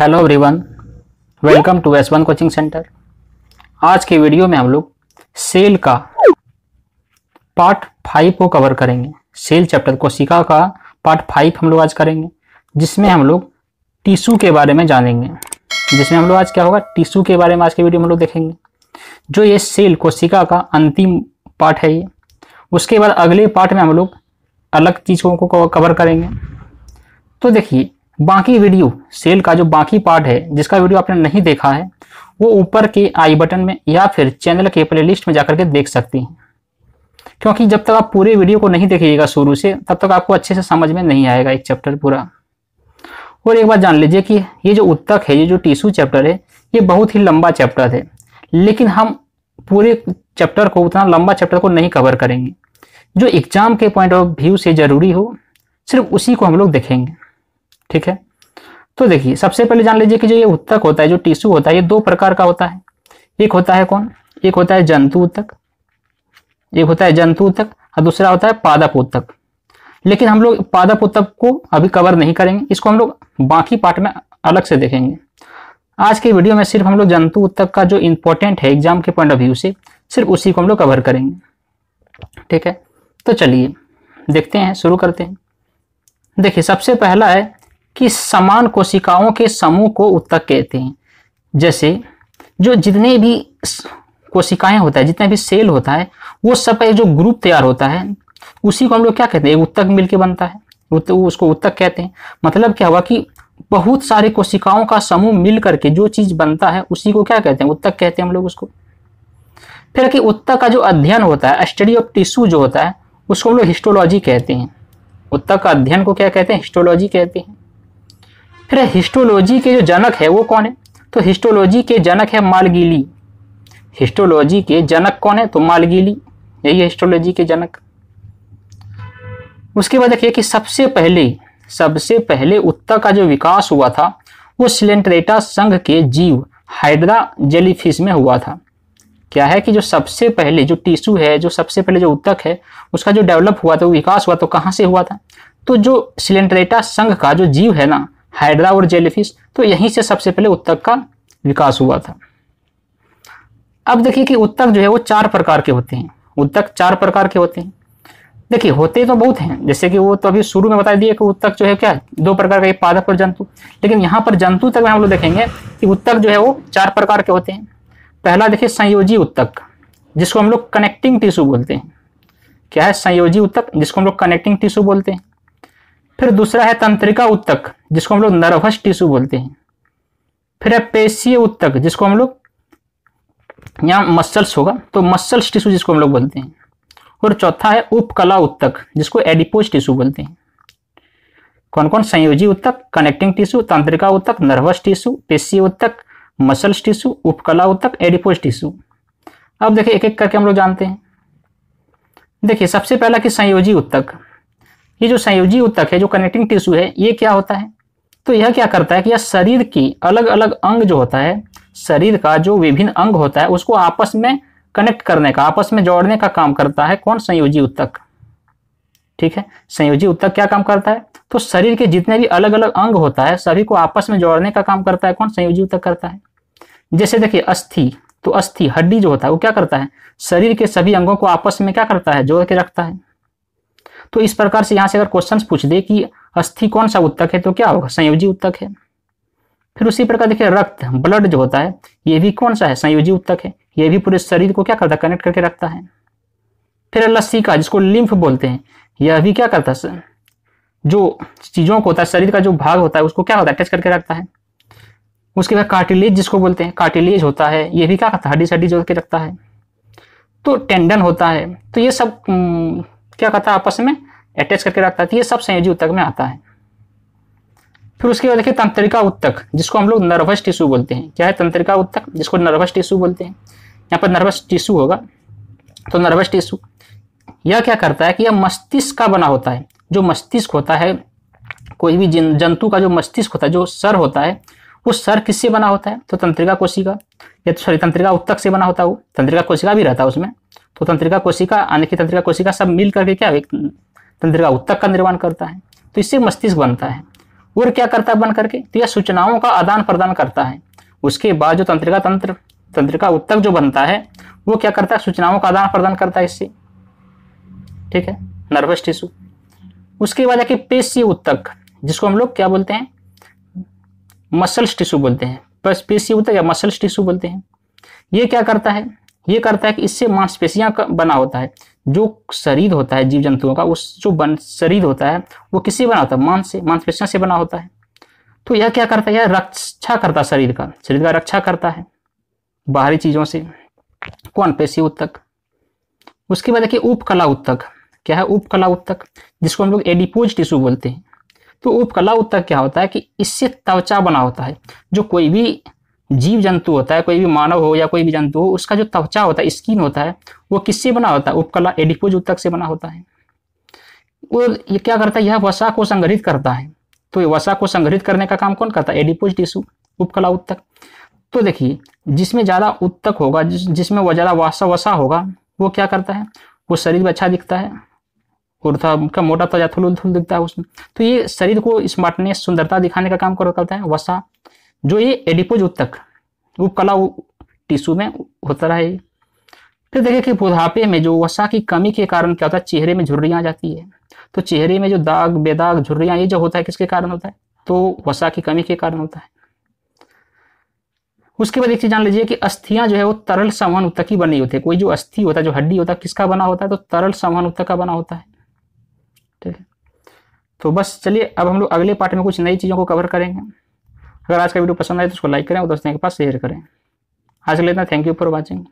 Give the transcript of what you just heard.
Hello everyone, welcome to S1 coaching centre. आज के video में हम लोग सेल का पार्ट 5 को कवर करेंगे। सेल चैप्टर कोशिका का पार्ट 5 हम लोग आज करेंगे, जिसमें हम लोग टिश्यू के बारे में जानेंगे। जिसमें हम लोग आज क्या होगा, टिश्यू के बारे में आज के वीडियो में हम लोग देखेंगे। जो ये सेल कोशिका का अंतिम पार्ट है ये। उसके बाद अगले पार्ट में हम लोग अलग चीज़ों को कवर करेंगे। तो देखिए, बाकी वीडियो सेल का जो बाकी पार्ट है, जिसका वीडियो आपने नहीं देखा है, वो ऊपर के आई बटन में या फिर चैनल के प्लेलिस्ट में जाकर के देख सकते हैं। क्योंकि जब तक आप पूरे वीडियो को नहीं देखिएगा शुरू से, तब तक आपको अच्छे से समझ में नहीं आएगा एक चैप्टर पूरा। और एक बात जान लीजिए कि ये जो उत्तक है, ये जो टिश्यू चैप्टर है, ये बहुत ही लंबा चैप्टर है। लेकिन हम पूरे चैप्टर को, उतना लंबा चैप्टर को नहीं कवर करेंगे। जो एग्जाम के पॉइंट ऑफ व्यू से जरूरी हो, सिर्फ उसी को हम लोग देखेंगे। ठीक है, तो देखिए, सबसे पहले जान लीजिए कि जो ये उत्तक होता है, जो टिश्यू होता है, ये दो प्रकार का होता है। एक होता है कौन, एक होता है जंतु उत्तक, एक होता है जंतु उत्तक और दूसरा होता है पादप उत्तक। लेकिन हम लोग पादप उत्तक को अभी कवर नहीं करेंगे, इसको हम लोग बाकी पार्ट में अलग से देखेंगे। आज के वीडियो में सिर्फ हम लोग जंतु उत्तक का जो इंपॉर्टेंट है एग्जाम के पॉइंट ऑफ व्यू से, सिर्फ उसी को हम लोग कवर करेंगे। ठीक है, तो चलिए देखते हैं, शुरू करते हैं। देखिए, सबसे पहला है कि समान कोशिकाओं के समूह को उत्तक कहते हैं। जैसे जो जितने भी कोशिकाएं होता है, जितने भी सेल होता है, वो सब एक जो ग्रुप तैयार होता है, उसी को हम लोग क्या कहते हैं, एक उत्तक मिलके बनता है, उसको उत्तक कहते हैं। मतलब क्या हुआ कि बहुत सारी कोशिकाओं का समूह मिल करके जो चीज बनता है, उसी को क्या कहते हैं, उत्तक कहते हैं हम लोग उसको। फिर कि उत्तक का जो अध्ययन होता है, स्टडी ऑफ टिश्यू जो होता है, उसको हम लोग हिस्टोलॉजी कहते हैं। उत्तक का अध्ययन को क्या कहते हैं, हिस्टोलॉजी कहते हैं। फिर हिस्टोलॉजी के जो जनक है वो कौन है, तो हिस्टोलॉजी के जनक है मालगीली। हिस्टोलॉजी के जनक कौन है, तो मालगीली, यही है हिस्टोलॉजी के जनक। उसके बाद देखिए कि सबसे पहले उत्तक का जो विकास हुआ था, वो सिलेंट्रेटा संघ के जीव हाइड्रा जेलीफिश में हुआ था। क्या है कि जो सबसे पहले जो टिश्यू है, जो सबसे पहले जो उत्तक है, उसका जो डेवलप हुआ था, वो विकास हुआ, तो कहाँ से हुआ था, तो जो सिलेंट्रेटा संघ का जो जीव है ना, हाइड्रा और जेलीफिश, तो यहीं से सबसे पहले उत्तक का विकास हुआ था। अब देखिए कि उत्तक जो है वो 4 प्रकार के होते हैं। उत्तक 4 प्रकार के होते हैं। देखिए, होते तो बहुत हैं, जैसे कि वो तो अभी शुरू में बता दिए कि उत्तक जो है क्या, 2 प्रकार का, पादप और जंतु। लेकिन यहाँ पर जंतु तक में हम लोग देखेंगे कि उत्तक जो है वो 4 प्रकार के होते हैं। पहला देखिए संयोजी उत्तक, जिसको हम लोग कनेक्टिंग टिश्यू बोलते हैं। क्या है, संयोजी उत्तक, जिसको हम लोग कनेक्टिंग टिश्यू बोलते हैं। फिर दूसरा है तंत्रिका उत्तक, जिसको हम लोग नर्वस टिश्यू बोलते हैं। फिर है पेशीय उत्तक, जिसको हम लोग, यहाँ मसल्स होगा तो मसल्स टिश्यू जिसको हम लोग बोलते हैं। और चौथा है उपकला उत्तक, जिसको एडिपोज टिश्यू बोलते हैं। कौन कौन, संयोजी उत्तक, कनेक्टिंग टिश्यू, तंत्रिका उत्तक, नर्वस टिश्यू, पेशीय उत्तक, मसल्स टिश्यू, उपकला उत्तक, एडिपोज टिश्यू। अब देखिए एक एक करके हम लोग जानते हैं। देखिए, सबसे पहला कि संयोजी उत्तक। ये जो संयोजी उत्तक है, जो कनेक्टिंग टिश्यू है, ये क्या होता है, तो यह क्या करता है कि यह शरीर की अलग अलग अंग जो होता है, शरीर का जो विभिन्न अंग होता है, उसको आपस में कनेक्ट करने का, आपस में जोड़ने का काम करता है। कौन, संयोजी उत्तक। ठीक है, संयोजी उत्तक क्या काम करता है, तो शरीर के जितने भी अलग अलग अंग होता है, सभी को आपस में जोड़ने का काम करता है। कौन, संयोजी उत्तक करता है। जैसे देखिए अस्थि, तो अस्थि हड्डी जो होता है, वो क्या करता है, शरीर के सभी अंगों को आपस में क्या करता है, जोड़ के रखता है। तो इस प्रकार से यहाँ से अगर क्वेश्चन पूछ दे कि अस्थि कौन सा उत्तक है, तो क्या होगा, संयोजी उत्तक है। फिर उसी प्रकार देखिए रक्त, ब्लड जो होता है, ये भी कौन सा है, संयोजी उत्तक है। ये भी पूरे शरीर को क्या करता है, कनेक्ट करके रखता है। फिर लसिका, जिसको लिम्फ बोलते हैं, यह भी क्या करता है, जो चीजों को होता है, शरीर का जो भाग होता है, उसको क्या होता है, टच करके रखता है। उसके बाद कार्टिलेज जिसको बोलते हैं, कार्टिलेज होता है, ये भी क्या करता है, हड्डी से हड्डी जोड़ के रखता है। तो टेंडन होता है, तो ये सब क्या करता है, आपस में अटैच करके रखता है। तो ये सब संयोजी उत्तक में आता है। फिर उसके बाद देखिए तंत्रिका उत्तक, जिसको हम लोग नर्वस टिश्यू बोलते हैं। क्या है, तंत्रिका उत्तक, जिसको नर्वस टिश्यू बोलते हैं। यहाँ पर नर्वस टिश्यू होगा, तो नर्वस टिश्यू यह क्या करता है कि यह मस्तिष्क का बना होता है। जो मस्तिष्क होता है, कोई भी जंतु का जो मस्तिष्क होता है, जो सर होता है, वो सर किससे बना होता है, तो तंत्रिका कोशिका, या सॉरी तंत्रिका उत्तक से बना होता है। वो तंत्रिका कोशिका भी रहता है उसमें, तो तंत्रिका कोशिका, अन्य तंत्रिका कोशिका सब मिल करके क्या तंत्रिका उत्तक का निर्माण करता है। तो इससे मस्तिष्क बनता है। और क्या करता है बन करके, तो यह सूचनाओं का आदान प्रदान करता है। उसके बाद जो तंत्रिका ऊतक जो बनता है वो क्या करता है, सूचनाओं का आदान प्रदान करता है इससे, ठीक है, नर्वस टिश्यू। उसके बाद आके पेशीय ऊतक, जिसको हम लोग क्या बोलते हैं, मसल्स टिश्यू बोलते हैं, बस पेशीय ऊतक या मसल्स टिश्यू बोलते हैं। ये क्या करता है, ये करता है कि इससे मांसपेशियां बना होता है। जो शरीर होता है जीव जंतुओं का, उस जो शरीर होता है वो किससे बना होता है, मांस से, मांसपेशियां से बना होता है। तो यह क्या करता है, यह रक्षा करता है शरीर का रक्षा करता है बाहरी चीजों से। कौन, पेशीय ऊतक। उसके बाद देखिए उपकला ऊतक, क्या है उपकला ऊतक, जिसको हम लोग एडिपोज टिश्यू बोलते हैं। तो उपकला ऊतक क्या होता है कि इससे त्वचा बना होता है। जो कोई भी जीव जंतु होता है, कोई भी मानव हो या कोई भी जंतु हो, उसका जो त्वचा होता है, स्किन होता है, वो किससे बना होता है, उपकला एडिपोज ऊतक से बना होता है। और ये क्या करता है, यह वसा को संग्रहित करता है। तो ये वसा को संग्रहित करने का काम कौन करता है, एडिपोज टिश्यू, उपकला ऊतक। तो देखिए जिसमें ज्यादा ऊतक होगा, जिसमें वो ज्यादा वसा होगा, वो क्या करता है, वो शरीर में अच्छा दिखता है, उनका मोटा त्वचा थुल थुल दिखता है उसमें। तो ये शरीर को स्मार्टनेस, सुंदरता दिखाने का काम करता है वसा, जो ये एडिपोज ऊतक उपकला टिश्यू में होता रहा। फिर देखिए कि बुढ़ापे में जो वसा की कमी के कारण क्या होता है, चेहरे में झुर्रियां आ जाती है। तो चेहरे में जो दाग बेदाग झुर्रियां, ये जो होता है किसके कारण होता है, तो वसा की कमी के कारण होता है। उसके बाद एक चीज जान लीजिए कि अस्थियां जो है वो तरल संवहन ऊतक की बनी होती है। कोई जो अस्थि होता है, जो हड्डी होता है, किसका बना होता है, तो तरल संवहन ऊतक का बना होता है, ठीक है। तो बस चलिए अब हम लोग अगले पार्ट में कुछ नई चीजों को कवर करेंगे। अगर आज का वीडियो पसंद आए तो उसको लाइक करें और दोस्तों के पास शेयर करें। आज के लिए इतना, थैंक यू फॉर वॉचिंग।